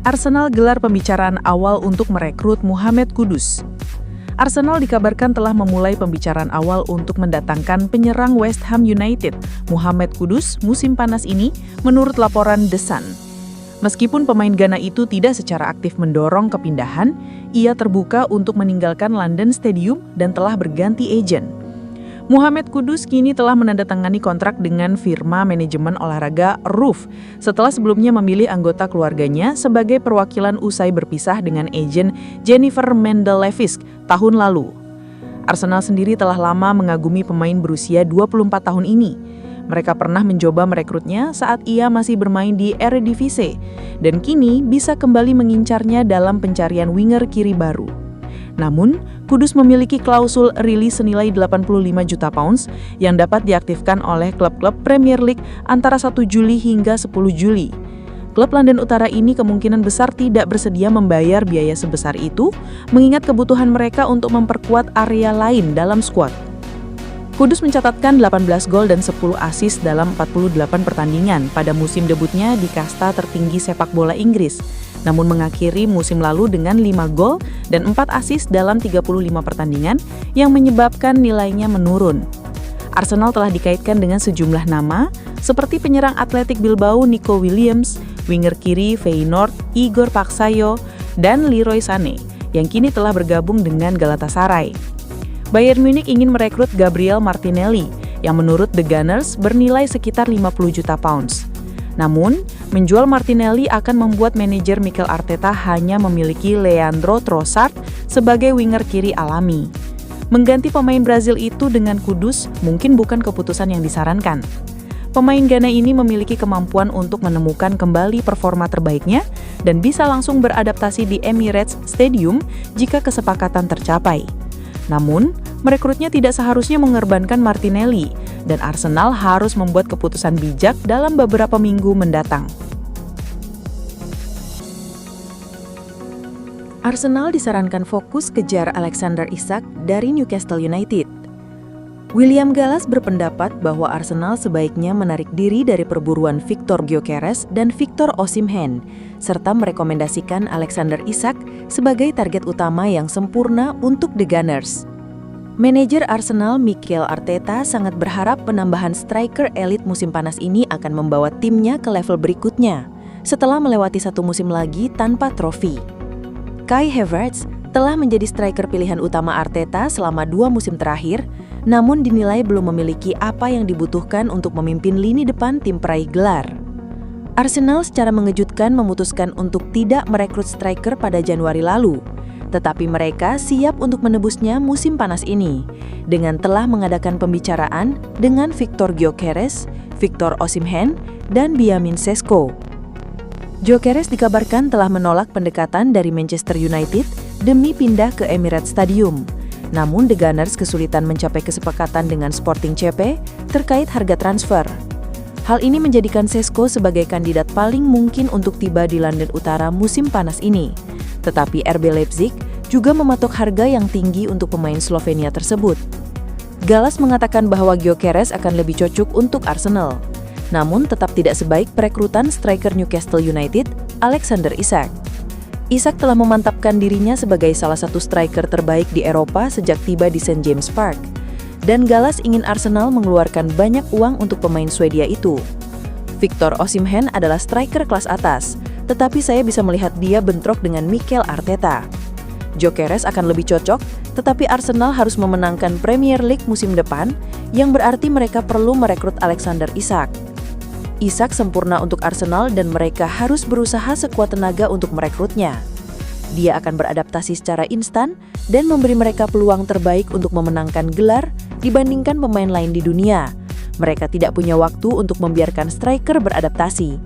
Arsenal gelar pembicaraan awal untuk merekrut Mohamed Kudus. Arsenal dikabarkan telah memulai pembicaraan awal untuk mendatangkan penyerang West Ham United, Mohamed Kudus, musim panas ini, menurut laporan The Sun. Meskipun pemain Ghana itu tidak secara aktif mendorong kepindahan, ia terbuka untuk meninggalkan London Stadium dan telah berganti agen. Mohamed Kudus kini telah menandatangani kontrak dengan firma manajemen olahraga Roof setelah sebelumnya memilih anggota keluarganya sebagai perwakilan usai berpisah dengan agen Jennifer Mendelevic tahun lalu. Arsenal sendiri telah lama mengagumi pemain berusia 24 tahun ini. Mereka pernah mencoba merekrutnya saat ia masih bermain di Eredivisie dan kini bisa kembali mengincarnya dalam pencarian winger kiri baru. Namun, Kudus memiliki klausul rilis senilai 85 juta pounds yang dapat diaktifkan oleh klub-klub Premier League antara 1 Juli hingga 10 Juli. Klub London Utara ini kemungkinan besar tidak bersedia membayar biaya sebesar itu, mengingat kebutuhan mereka untuk memperkuat area lain dalam skuad. Kudus mencatatkan 18 gol dan 10 assist dalam 48 pertandingan pada musim debutnya di kasta tertinggi sepak bola Inggris, namun mengakhiri musim lalu dengan 5 gol dan 4 assist dalam 35 pertandingan yang menyebabkan nilainya menurun. Arsenal telah dikaitkan dengan sejumlah nama, seperti penyerang Athletic Bilbao Nico Williams, winger kiri Feyenoord Igor Paxayo, dan Leroy Sané, yang kini telah bergabung dengan Galatasaray. Bayern Munich ingin merekrut Gabriel Martinelli, yang menurut The Gunners bernilai sekitar 50 juta pounds. Namun, menjual Martinelli akan membuat manajer Mikel Arteta hanya memiliki Leandro Trossard sebagai winger kiri alami. Mengganti pemain Brazil itu dengan Kudus mungkin bukan keputusan yang disarankan. Pemain Ghana ini memiliki kemampuan untuk menemukan kembali performa terbaiknya dan bisa langsung beradaptasi di Emirates Stadium jika kesepakatan tercapai. Namun, merekrutnya tidak seharusnya mengorbankan Martinelli, dan Arsenal harus membuat keputusan bijak dalam beberapa minggu mendatang. Arsenal disarankan fokus kejar Alexander Isak dari Newcastle United. William Gallas berpendapat bahwa Arsenal sebaiknya menarik diri dari perburuan Victor Gyökeres dan Victor Osimhen, serta merekomendasikan Alexander Isak sebagai target utama yang sempurna untuk The Gunners. Manajer Arsenal Mikel Arteta sangat berharap penambahan striker elit musim panas ini akan membawa timnya ke level berikutnya, setelah melewati satu musim lagi tanpa trofi. Kai Havertz telah menjadi striker pilihan utama Arteta selama 2 musim terakhir, namun dinilai belum memiliki apa yang dibutuhkan untuk memimpin lini depan tim peraih gelar. Arsenal secara mengejutkan memutuskan untuk tidak merekrut striker pada Januari lalu, tetapi mereka siap untuk menebusnya musim panas ini, dengan telah mengadakan pembicaraan dengan Victor Gyökeres, Victor Osimhen, dan Benjamin Sesko. Gyökeres dikabarkan telah menolak pendekatan dari Manchester United demi pindah ke Emirates Stadium. Namun The Gunners kesulitan mencapai kesepakatan dengan Sporting CP terkait harga transfer. Hal ini menjadikan Sesko sebagai kandidat paling mungkin untuk tiba di London Utara musim panas ini. Tetapi RB Leipzig juga mematok harga yang tinggi untuk pemain Slovenia tersebut. Gallas mengatakan bahwa Gyökeres akan lebih cocok untuk Arsenal. Namun tetap tidak sebaik perekrutan striker Newcastle United, Alexander Isak. Isak telah memantapkan dirinya sebagai salah satu striker terbaik di Eropa sejak tiba di St. James Park. Dan Gallas ingin Arsenal mengeluarkan banyak uang untuk pemain Swedia itu. Victor Osimhen adalah striker kelas atas, tetapi saya bisa melihat dia bentrok dengan Mikel Arteta. Gyökeres akan lebih cocok, tetapi Arsenal harus memenangkan Premier League musim depan, yang berarti mereka perlu merekrut Alexander Isak. Isak sempurna untuk Arsenal dan mereka harus berusaha sekuat tenaga untuk merekrutnya. Dia akan beradaptasi secara instan dan memberi mereka peluang terbaik untuk memenangkan gelar dibandingkan pemain lain di dunia. Mereka tidak punya waktu untuk membiarkan striker beradaptasi.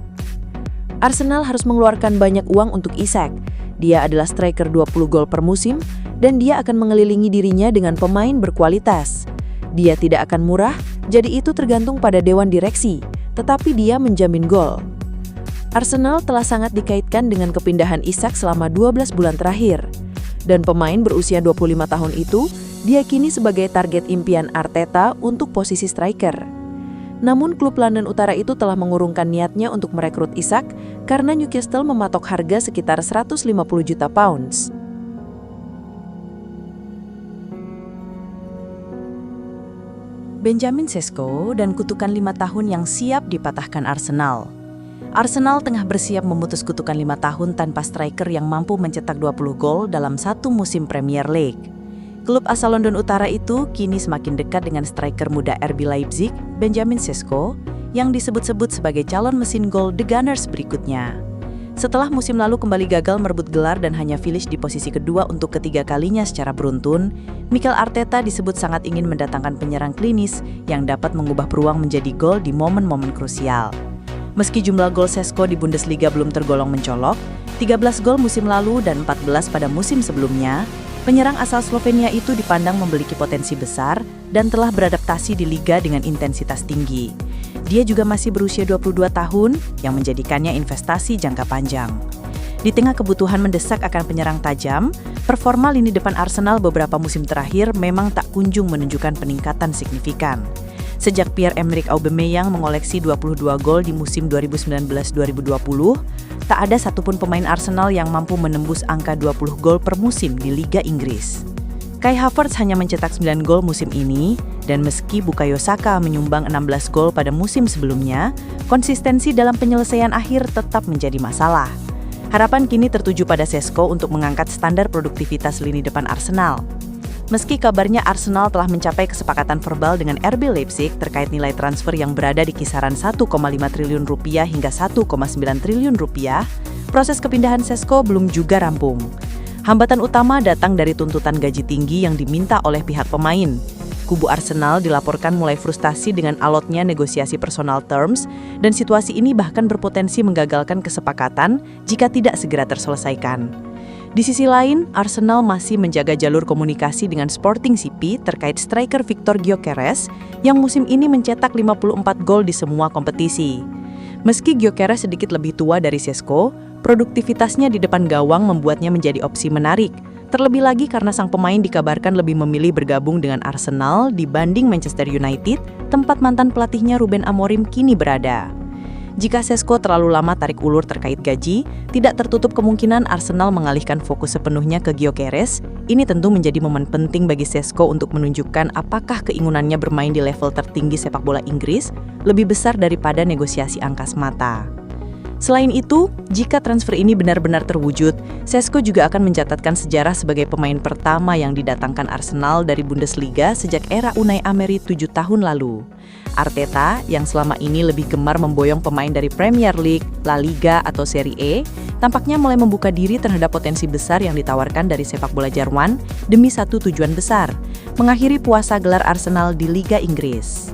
Arsenal harus mengeluarkan banyak uang untuk Isak. Dia adalah striker 20 gol per musim dan dia akan mengelilingi dirinya dengan pemain berkualitas. Dia tidak akan murah, jadi itu tergantung pada dewan direksi. Tetapi dia menjamin gol. Arsenal telah sangat dikaitkan dengan kepindahan Isak selama 12 bulan terakhir. Dan pemain berusia 25 tahun itu diyakini sebagai target impian Arteta untuk posisi striker. Namun klub London Utara itu telah mengurungkan niatnya untuk merekrut Isak karena Newcastle mematok harga sekitar 150 juta pounds. Benjamin Sesko dan kutukan 5 tahun yang siap dipatahkan Arsenal. Arsenal tengah bersiap memutus kutukan 5 tahun tanpa striker yang mampu mencetak 20 gol dalam satu musim Premier League. Klub asal London Utara itu kini semakin dekat dengan striker muda RB Leipzig, Benjamin Sesko, yang disebut-sebut sebagai calon mesin gol The Gunners berikutnya. Setelah musim lalu kembali gagal merebut gelar dan hanya finish di posisi kedua untuk ketiga kalinya secara beruntun, Mikel Arteta disebut sangat ingin mendatangkan penyerang klinis yang dapat mengubah peluang menjadi gol di momen-momen krusial. Meski jumlah gol Sesko di Bundesliga belum tergolong mencolok, 13 gol musim lalu dan 14 pada musim sebelumnya, penyerang asal Slovenia itu dipandang memiliki potensi besar dan telah beradaptasi di liga dengan intensitas tinggi. Dia juga masih berusia 22 tahun yang menjadikannya investasi jangka panjang. Di tengah kebutuhan mendesak akan penyerang tajam, performa lini depan Arsenal beberapa musim terakhir memang tak kunjung menunjukkan peningkatan signifikan. Sejak Pierre-Emerick Aubameyang mengoleksi 22 gol di musim 2019-2020, tak ada satupun pemain Arsenal yang mampu menembus angka 20 gol per musim di Liga Inggris. Kai Havertz hanya mencetak 9 gol musim ini, dan meski Bukayo Saka menyumbang 16 gol pada musim sebelumnya, konsistensi dalam penyelesaian akhir tetap menjadi masalah. Harapan kini tertuju pada Sesko untuk mengangkat standar produktivitas lini depan Arsenal. Meski kabarnya Arsenal telah mencapai kesepakatan verbal dengan RB Leipzig terkait nilai transfer yang berada di kisaran 1,5 triliun rupiah hingga 1,9 triliun rupiah, proses kepindahan Sesko belum juga rampung. Hambatan utama datang dari tuntutan gaji tinggi yang diminta oleh pihak pemain. Kubu Arsenal dilaporkan mulai frustasi dengan alotnya negosiasi personal terms, dan situasi ini bahkan berpotensi menggagalkan kesepakatan jika tidak segera terselesaikan. Di sisi lain, Arsenal masih menjaga jalur komunikasi dengan Sporting CP terkait striker Victor Gyökeres yang musim ini mencetak 54 gol di semua kompetisi. Meski Gyökeres sedikit lebih tua dari Sesko, produktivitasnya di depan gawang membuatnya menjadi opsi menarik. Terlebih lagi karena sang pemain dikabarkan lebih memilih bergabung dengan Arsenal dibanding Manchester United, tempat mantan pelatihnya Ruben Amorim kini berada. Jika Sesko terlalu lama tarik ulur terkait gaji, tidak tertutup kemungkinan Arsenal mengalihkan fokus sepenuhnya ke Gyökeres. Ini tentu menjadi momen penting bagi Sesko untuk menunjukkan apakah keinginannya bermain di level tertinggi sepak bola Inggris lebih besar daripada negosiasi angka semata. Selain itu, jika transfer ini benar-benar terwujud, Sesko juga akan mencatatkan sejarah sebagai pemain pertama yang didatangkan Arsenal dari Bundesliga sejak era Unai Emery 7 tahun lalu. Arteta, yang selama ini lebih gemar memboyong pemain dari Premier League, La Liga, atau Serie A, tampaknya mulai membuka diri terhadap potensi besar yang ditawarkan dari sepak bola Jerman demi satu tujuan besar, mengakhiri puasa gelar Arsenal di Liga Inggris.